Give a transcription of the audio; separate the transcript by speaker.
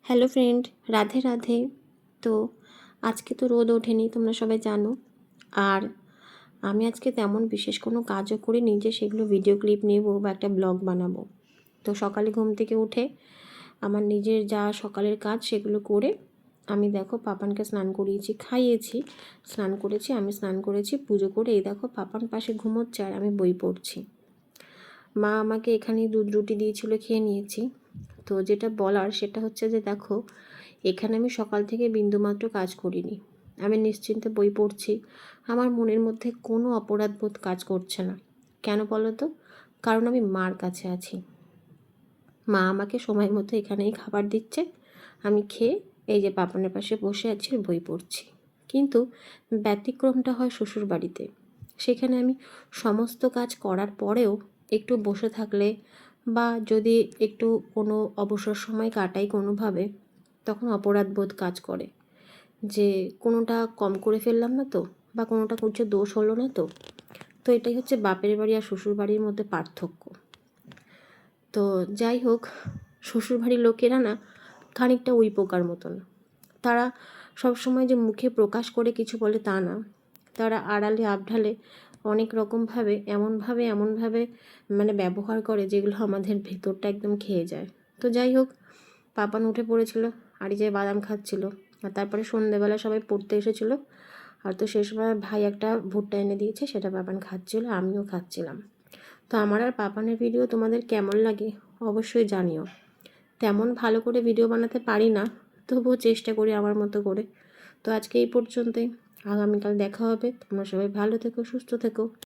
Speaker 1: Hello friend, Radhe Radhe. তো আজকে তো রোদ ওঠেনি, তোমরা সবাই জানো। আর আমি আজকে তেমন বিশেষ কোনো কাজও করিনি যে সেগুলো ভিডিও ক্লিপ নেব বা একটা ব্লগ বানাবো। তো সকালে ঘুম থেকে উঠে আমার নিজের যা সকালের কাজ সেগুলো করে আমি দেখো পাপানকে স্নান করিয়েছি, খাইয়েছি, স্নান করেছি, আমি স্নান করেছি, পুজো করে এই দেখো পাপান পাশে ঘুমোচ্ছে আর আমি বই পড়ছি। মা আমাকে এখানে দুধ রুটি দিয়েছিল, খেয়ে নিয়েছি। তো যেটা বলার সেটা হচ্ছে যে দেখো, এখানে আমি সকাল থেকে বিন্দুমাত্র কাজ করিনি, আমি নিশ্চিন্তে বই পড়ছি। আমার মনের মধ্যে কোনো অপরাধবোধ কাজ করছে না। কেন বলো তো? কারণ আমি মার কাছে আছি। মা আমাকে সময় মতো এখানেই খাবার দিচ্ছে, আমি খেয়ে এই যে পাপনের পাশে বসে আছি, বই পড়ছি। কিন্তু ব্যতিক্রমটা হয় শ্বশুর বাড়িতে। সেখানে আমি সমস্ত কাজ করার পরেও একটু বসে থাকলে বা যদি একটু কোনো অবসর সময় কাটাই কোনোভাবে, তখন অপরাধবোধ কাজ করে যে কোনোটা কম করে ফেললাম না তো, বা কোনোটা কিছু দোষ হলো না তো। তো এটাই হচ্ছে বাপের বাড়ি আর শ্বশুর বাড়ির মধ্যে পার্থক্য। তো যাই হোক, শ্বশুরবাড়ির লোকেরা না খানিকটা উই পোকার মতন। তারা সবসময় যে মুখে প্রকাশ করে কিছু বলে তা না, তারা আড়ালে আবঢালে অনেক রকমভাবে এমনভাবে মানে ব্যবহার করে যেগুলো আমাদের ভেতরটা একদম খেয়ে যায়। তো যাই হোক, পাপান উঠে পড়েছিল আর যে বাদাম খাচ্ছিল। আর তারপরে সন্ধ্যেবেলা সবাই পড়তে এসেছিলো, আর তো সে সময় ভাই একটা ভুট্টা এনে দিয়েছে, সেটা পাপান খাচ্ছিল, আমিও খাচ্ছিলাম। তো আমার আর পাপানের ভিডিও তোমাদের কেমন লাগে অবশ্যই জানিও। তেমন ভালো করে ভিডিও বানাতে পারি না, তবুও চেষ্টা করি আমার মতো করে। তো আজকে এই পর্যন্তই, আগামীকাল দেখা হবে। তোমরা সবাই ভালো থেকো, সুস্থ থেকো।